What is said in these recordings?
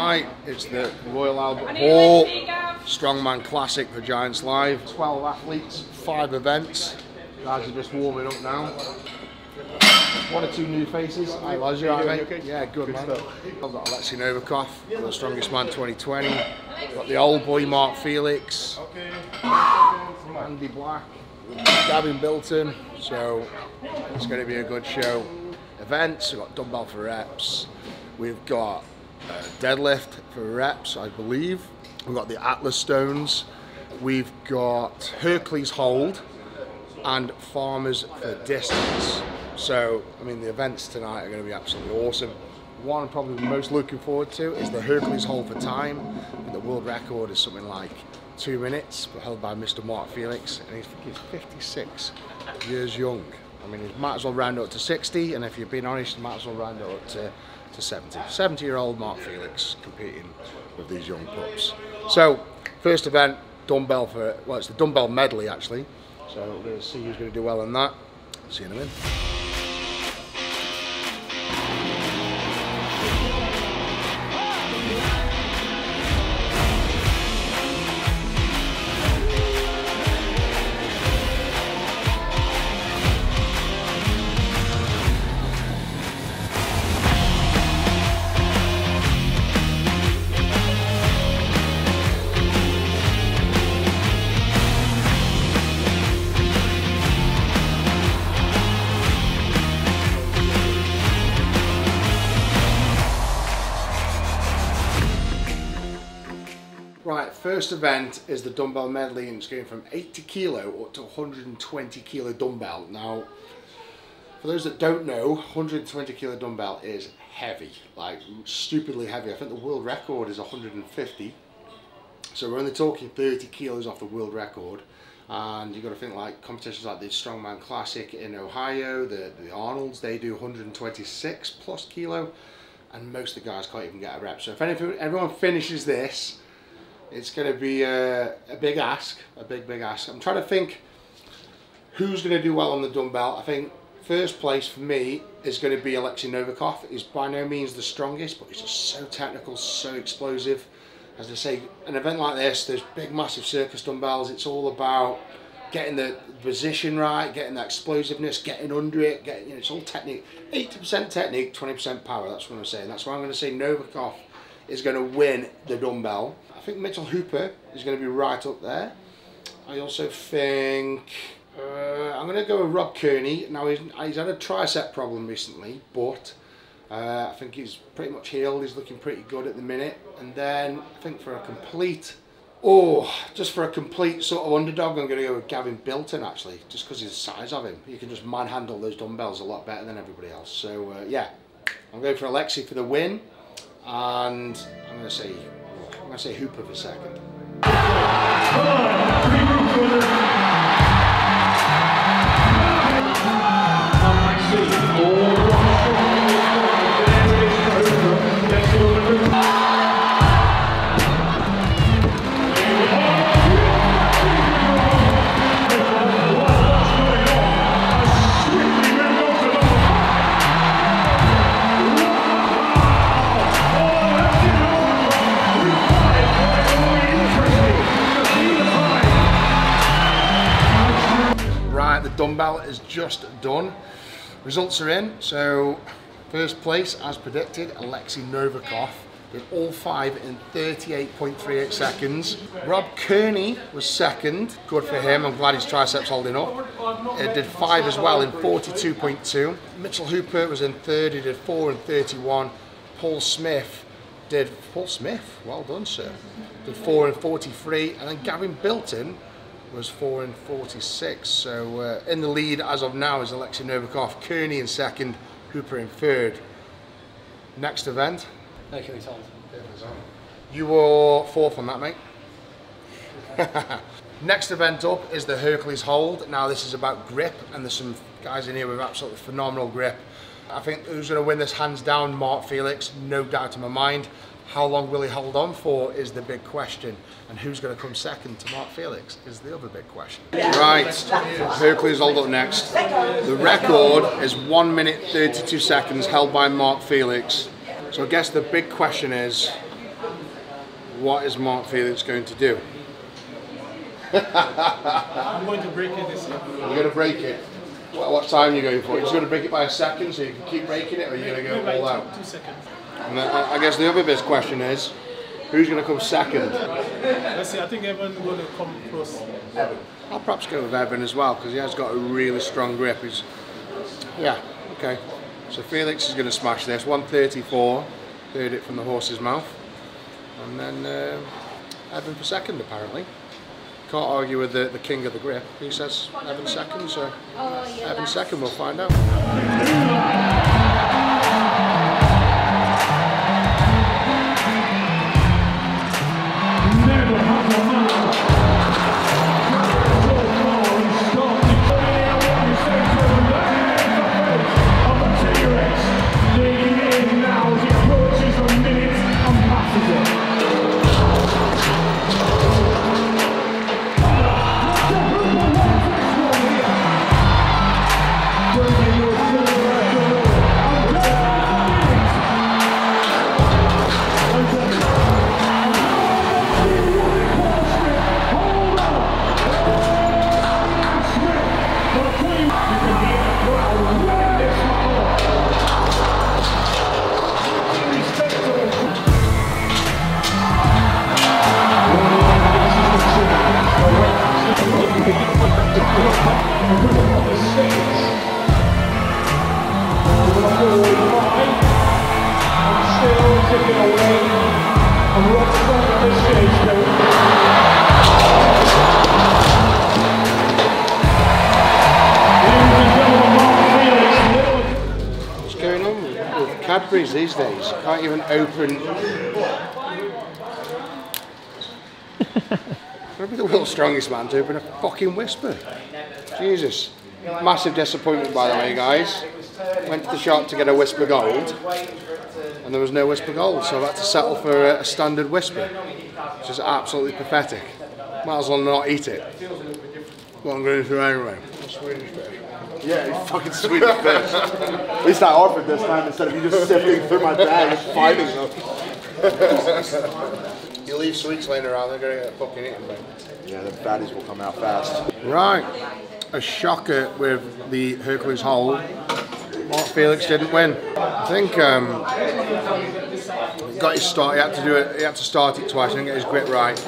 tonight. It's the Royal Albert Hall Strongman Classic for Giants Live. 12 athletes, 5 events. Guys are just warming up now. 1 or 2 new faces. Hi, Les, you alright, mate? Okay? Yeah, good man. I've got Alexei Novikov, the Strongest Man 2020. Got the old boy Mark Felix, Andy Black, Gavin Bilton. So it's going to be a good show. Events, we've got dumbbell for reps. We've got deadlift for reps, I believe. We've got the Atlas Stones. We've got Hercules hold and farmers for distance. So, I mean, the events tonight are going to be absolutely awesome. One I'm probably most looking forward to is the Hercules hold for time. The world record is something like 2 minutes, but held by Mr. Mark Felix, and he's 56 years young. I mean, you might as well round up to 60, and if you're being honest, you might as well round up to 70. 70-year-old Mark Felix competing with these young pups. So, first event, dumbbell for, well, it's the dumbbell medley actually. So we're going to see who's going to do well in that. See you in a minute. Right, first event is the dumbbell medley, and it's going from 80 kilo up to 120 kilo dumbbell. Now, for those that don't know, 120 kilo dumbbell is heavy, like stupidly heavy. I think the world record is 150. So we're only talking 30 kilos off the world record. And you've got to think like competitions like the Strongman Classic in Ohio, the Arnolds, they do 126 plus kilo. And most of the guys can't even get a rep. So if everyone finishes this, it's going to be a big ask, a big ask. I'm trying to think who's going to do well on the dumbbell. I think first place for me is going to be Alexei Novikov. He's by no means the strongest, but he's just so technical, so explosive. As I say, an event like this, there's big, massive circus dumbbells. It's all about getting the position right, getting that explosiveness, getting under it. It's all technique. 80% technique, 20% power. That's what I'm saying. That's why I'm going to say Novikov is going to win the dumbbell. I think Mitchell Hooper is going to be right up there. I also think I'm going to go with Rob Kearney. Now he's had a tricep problem recently, but I think he's pretty much healed. He's looking pretty good at the minute. And then I think for a complete, just for a complete sort of underdog, I'm going to go with Gavin Bilton actually, just because of the size of him. You can just manhandle those dumbbells a lot better than everybody else. So yeah, I'm going for Alexei for the win. And I'm going to say Hooper for second. Dumbbell is just done. Results are in. So first place, as predicted, Alexei Novikov did all 5 in 38.38 seconds. Rob Kearney was second. Good for him. I'm glad his triceps holding up. It did 5 as well in 42.2. Mitchell Hooper was in third. He did 4 in 31. Paul Smith, well done, sir. Did 4 in 43. And then Gavin Bilton was 4 in 46. So in the lead as of now is Alexei Novikov, Kearney in second, Hooper in third. Next event. Hercules hold. You were fourth on that, mate. Next event up is the Hercules hold. Now this is about grip, and there's some guys in here with absolutely phenomenal grip. I think who's going to win this hands down, Mark Felix, no doubt in my mind. How long will he hold on for is the big question, and who's going to come second to Mark Felix is the other big question. Right, Hercules hold up next. The record is 1 minute 32 seconds held by Mark Felix. So I guess the big question is, what is Mark Felix going to do? I'm going to break it this year. You're going to break it? What time are you going for? You're just going to break it by a second so you can keep breaking it, or are you going to go all out? 2 seconds. And I guess the other big question is, who's going to come second? Let's see, I think Evan's going to come close. Evan. I'll perhaps go with Evan as well, because he has got a really strong grip. Yeah, okay. So Felix is going to smash this. 134, heard it from the horse's mouth. And then Evan for second, apparently. Can't argue with the king of the grip. He says Evan second, so Evan second, we'll find out. What's going on with Cadbury's these days? Can't even open. Gotta be the world's strongest man to open a fucking Whisper. Jesus. Massive disappointment, by the way, guys. Went to the shop to get a Whisper Gold, and there was no Whisper Gold, so I had to settle for a standard Whisper, which is absolutely pathetic. Might as well not eat it. What I'm going through anyway. Swedish fish. Yeah, you fucking Swedish fish. At least I offered this time instead of you just sifting through my bag and finding them. You leave sweets laying around, they're going to get fucking eaten, mate. Yeah, the fatties will come out fast. Right. A shocker with the Hercules hold. Mark Felix didn't win. I think he got his start. He had to do it. He had to start it twice and get his grip right.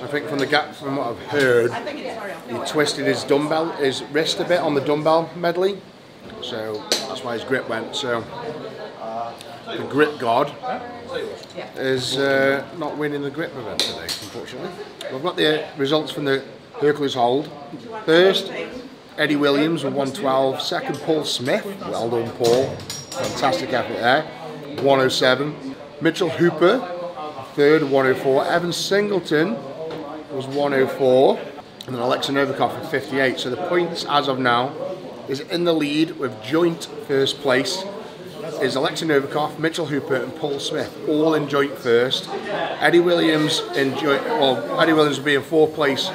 I think from what I've heard, he twisted his wrist a bit on the dumbbell medley, so that's why his grip went. So the grip god is not winning the grip event today, unfortunately. We've got the results from the Hercules hold. First, Eddie Williams with 112. Second, Paul Smith. Well done, Paul. Fantastic effort there. 107. Mitchell Hooper, third, 104. Evan Singleton was 104. And then Alexei Novikov at 58. So the points as of now is in the lead with joint first place is Alexei Novikov, Mitchell Hooper and Paul Smith, all in joint first. Eddie Williams in joint, Eddie Williams will be in fourth place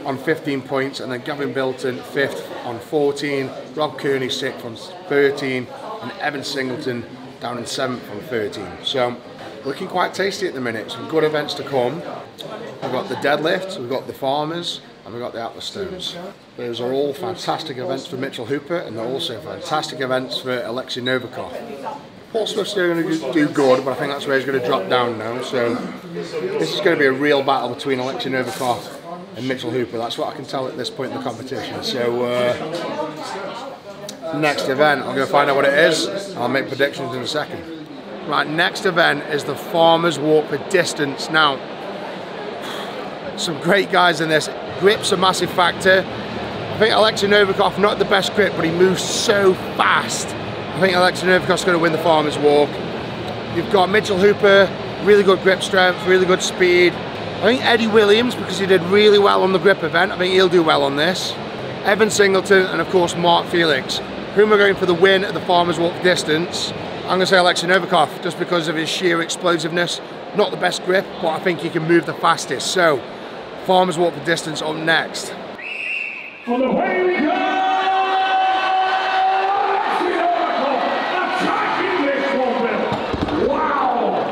on 15 points, and then Gavin Bilton 5th on 14, Rob Kearney 6th on 13, and Evan Singleton down in 7th on 13. So looking quite tasty at the minute. Some good events to come. We've got the deadlift, we've got the farmers, and we've got the Atlas Stones. Those are all fantastic events for Mitchell Hooper, and they're also fantastic events for Alexei Novikov. Paul Smith's still going to do good, but I think that's where he's going to drop down now. So this is going to be a real battle between Alexei Novikov and Mitchell Hooper. That's what I can tell at this point in the competition. So next event, I'm going to find out what it is. I'll make predictions in a second. Right, next event is the Farmers Walk for Distance. Now, some great guys in this. Grip's a massive factor. I think Alexei Novikov, not the best grip, but he moves so fast. I think Alexei Novikov's going to win the Farmers Walk. You've got Mitchell Hooper, really good grip strength, really good speed. I think Eddie Williams, because he did really well on the grip event, I think he'll do well on this. Evan Singleton, and of course Mark Felix. Who am I going for the win at the Farmers Walk distance? I'm going to say Alexei Novikov, just because of his sheer explosiveness. Not the best grip, but I think he can move the fastest. So, Farmers Walk for distance up next. For the way we go! Attacking this one, Bill. Wow!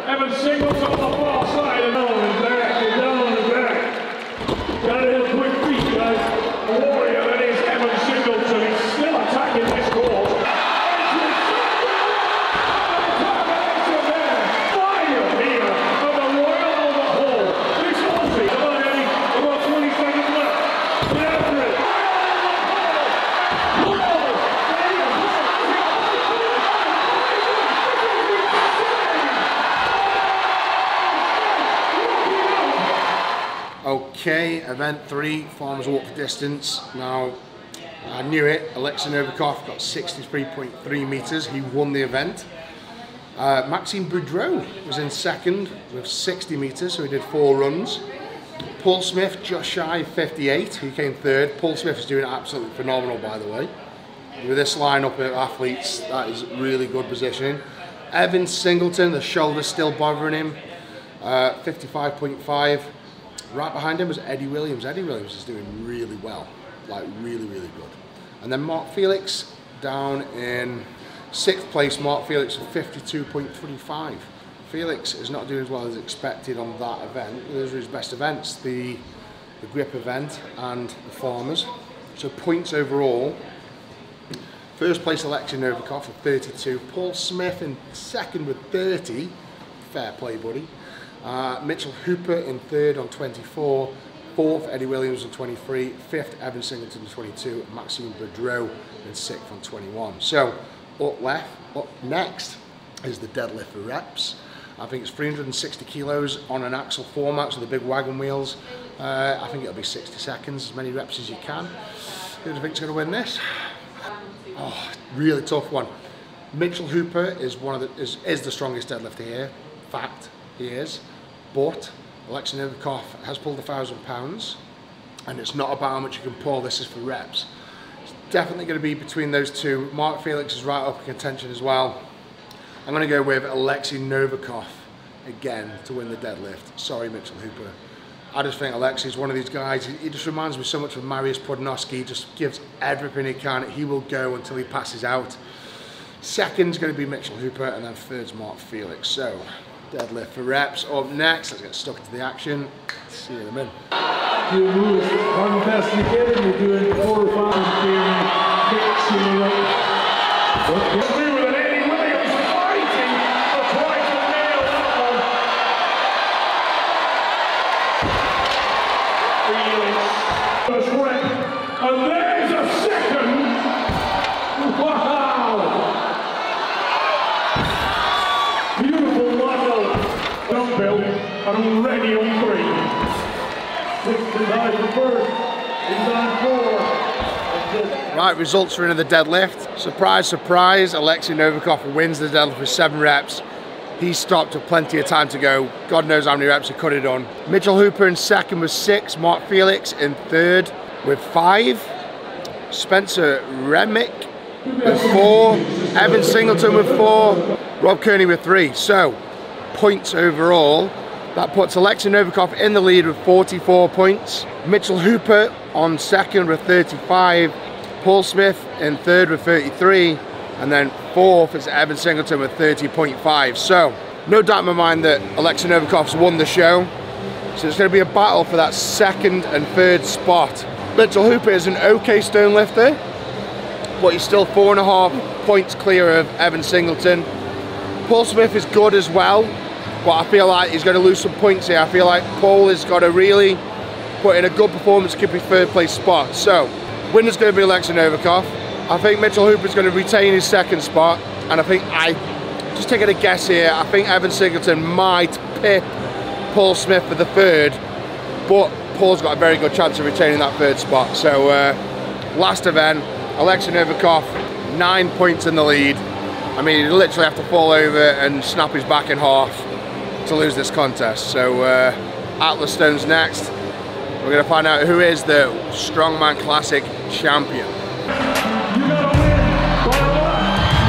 Evan Singleton on the far side and down and back and down and back. Got it in quick feet, guys. A warrior that is Evan Singleton. He's still attacking this course. Fire here of the Royal Albert Hall. This Aussie, about 20 seconds left. Get after it. Okay, event 3, Farmers Walk for distance. Now, I knew it, Alexei Novikov got 63.3 meters, he won the event. Maxime Boudreau was in second with 60 meters, so he did 4 runs. Paul Smith just shy of 58, he came third. Paul Smith is doing absolutely phenomenal, by the way. With this lineup of athletes, that is really good positioning. Evan Singleton, the shoulder's still bothering him, 55.5. Right behind him was Eddie Williams. Eddie Williams is doing really well, like really, really good. And then Mark Felix down in 6th place. Mark Felix with 52.35. Felix is not doing as well as expected on that event. Those are his best events, the grip event and the Farmers. So points overall. First place Alexei Novikov with 32. Paul Smith in second with 30. Fair play, buddy. Mitchell Hooper in third on 24, 4th Eddie Williams on 23, 5th Evan Singleton on 22, Maxime Boudreau in 6th on 21. So up next is the deadlift for reps. I think it's 360 kilos on an axle format, so the big wagon wheels. I think it'll be 60 seconds, as many reps as you can. Who do you think's going to win this? Oh, really tough one. Mitchell Hooper is is the strongest deadlifter here. Fact. He is, but Alexei Novikov has pulled 1,000 pounds, and it's not about how much you can pull, this is for reps. It's definitely going to be between those two. Mark Felix is right up in contention as well. I'm going to go with Alexei Novikov again to win the deadlift. Sorry, Mitchell Hooper. I just think Alexei is one of these guys, he just reminds me so much of Mariusz Podnoski. He just gives everything he can. He will go until he passes out. Second's going to be Mitchell Hooper, and then third's Mark Felix. So, deadlift for reps. Up next, let's get stuck into the action. See you in a minute. You move one best you get, and you're doing 4 or 5 mixing it up. Let's do with Eddie Williams fighting to try to nail that one. Felix. First rep, and there's a second. Wow! Beautiful muscle. Dumbbell, and I'm ready on 3. 69 for first. He's on 4. Right, results for another deadlift. Surprise, surprise, Alexei Novikov wins the deadlift with 7 reps. He stopped with plenty of time to go. God knows how many reps he could have done. Mitchell Hooper in second with 6. Mark Felix in third with 5. Spencer Remick with 4. Evan Singleton with 4. Rob Kearney with 3. So, points overall. That puts Alexei Novikov in the lead with 44 points. Mitchell Hooper on second with 35. Paul Smith in third with 33. And then 4th is Evan Singleton with 30.5. So, no doubt in my mind that Alexei Novikov's won the show. So it's going to be a battle for that 2nd and 3rd spot. Mitchell Hooper is an okay stone lifter, but he's still 4.5 points clear of Evan Singleton. Paul Smith is good as well, but I feel like he's going to lose some points here. I feel like Paul has got to really put in a good performance to keep his 3rd place spot. So, winner's going to be Alexei Novikov. I think Mitchell Hooper is going to retain his 2nd spot, and I think, just taking a guess here, I think Evan Singleton might pip Paul Smith for the 3rd, but Paul's got a very good chance of retaining that 3rd spot. So, last event, Alexei Novikov, 9 points in the lead. I mean, he'd literally have to fall over and snap his back in half to lose this contest. So, Atlas Stone's next. We're going to find out who is the Strongman Classic champion. You gotta win by a lot.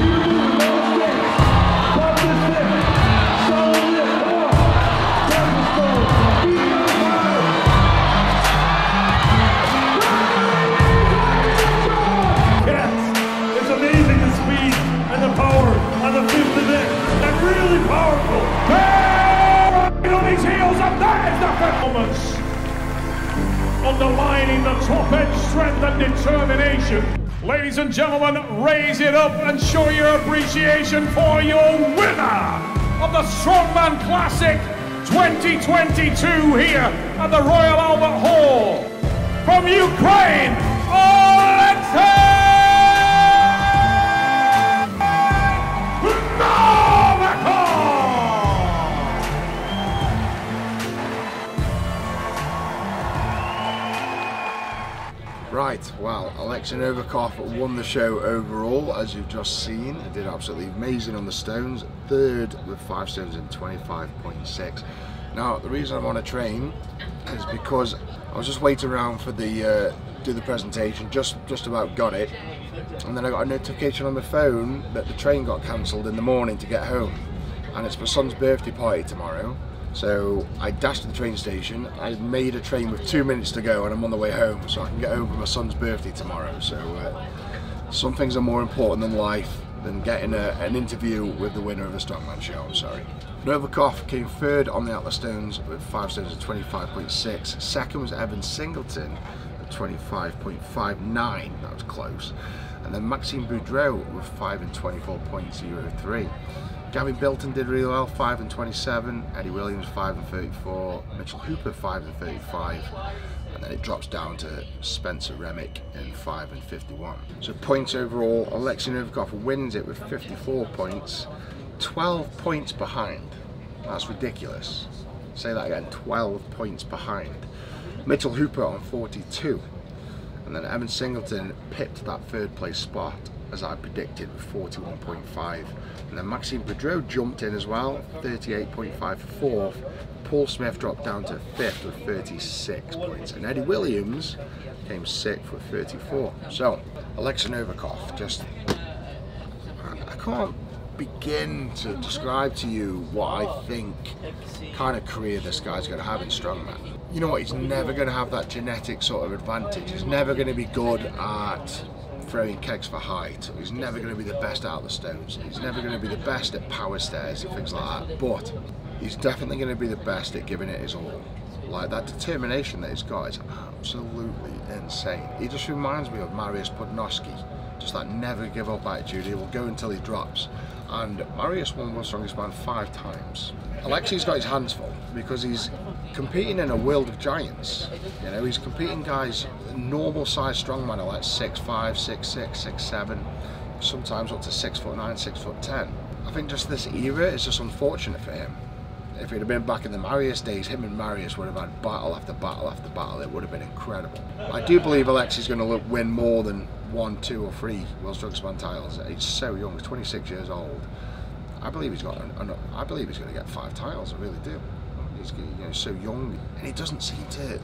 You do the most things. underlining the top-end strength and determination. Ladies and gentlemen, raise it up and show your appreciation for your winner of the Strongman Classic 2022 here at the Royal Albert Hall. From Ukraine, Alexei Novikov! Right, well, Alexei Novikov won the show overall, as you've just seen. He did absolutely amazing on the stones, third with 5 stones and 25.6. Now, the reason I'm on a train is because I was just waiting around for the do the presentation, just about got it, and then I got a notification on my phone that the train got cancelled in the morning to get home, and it's my son's birthday party tomorrow. So I dashed to the train station. I made a train with 2 minutes to go and I'm on the way home, so I can get home for my son's birthday tomorrow. So some things are more important than life than getting an interview with the winner of the Strongman show, I'm sorry. Novikov came third on the Atlas Stones with 5 stones at 25.6. Second was Evan Singleton at 25.59, that was close. And then Maxime Boudreau with 5 and 24.03. Gavin Bilton did really well, 5 and 27. Eddie Williams 5 and 34. Mitchell Hooper 5 and 35. And then it drops down to Spencer Remick in 5 and 51. So points overall, Alexei Novikov wins it with 54 points, 12 points behind. That's ridiculous. Say that again, 12 points behind. Mitchell Hooper on 42. And then Evan Singleton pipped that third place spot, as I predicted, with 41.5. And then Maxime Boudreau jumped in as well, 38.5 for fourth. Paul Smith dropped down to fifth with 36 points. And Eddie Williams came sixth with 34. So, Alexei Novikov, just, I can't begin to describe to you what I think kind of career this guy's going to have in strongman. You know what, he's never going to have that genetic sort of advantage. He's never going to be good at throwing kegs for height. He's never going to be the best out of the stones. He's never going to be the best at power stairs and things like that. But he's definitely going to be the best at giving it his all. Like, that determination that he's got is absolutely insane. He just reminds me of Mariusz Podnoski. Just that never give up attitude. He will go until he drops. And Mariusz won World's Strongest Man 5 times. Alexei's got his hands full because he's competing in a world of giants. You know, he's competing guys, normal size strongman are like 6'5", 6'6", 6'7", sometimes up to 6'9", 6'10". I think just this era is just unfortunate for him. If he'd have been back in the Mariusz days, him and Mariusz would have had battle after battle after battle. It would have been incredible. I do believe Alexei's going to win more than 1, 2 or 3 World Strongest Man titles. He's so young, he's 26 years old. I believe he's got. I believe he's going to get 5 titles. I really do. He's, you know, so young, and he doesn't seem to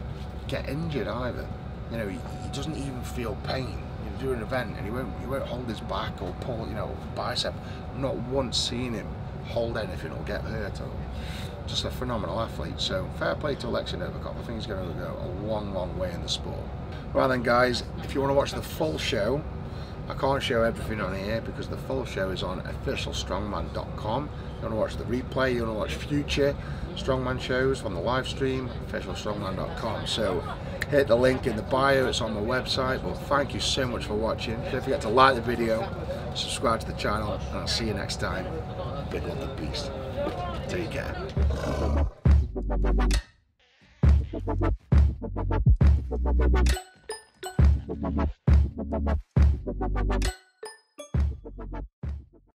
get injured either. You know, he doesn't even feel pain. You do an event, and he won't hold his back or pull, you know, bicep. I'm not once seen him hold anything or get hurt. Or just a phenomenal athlete. So fair play to Alexei Novikov. I think he's going to go a long, long way in the sport. Right then, guys, if you want to watch the full show, I can't show everything on here because the full show is on officialstrongman.com. You want to watch the replay, you want to watch future Strongman shows on the live stream, officialstrongman.com. So hit the link in the bio, it's on my website. Well, thank you so much for watching. Don't forget to like the video, subscribe to the channel, and I'll see you next time. Big love the beast. Take care.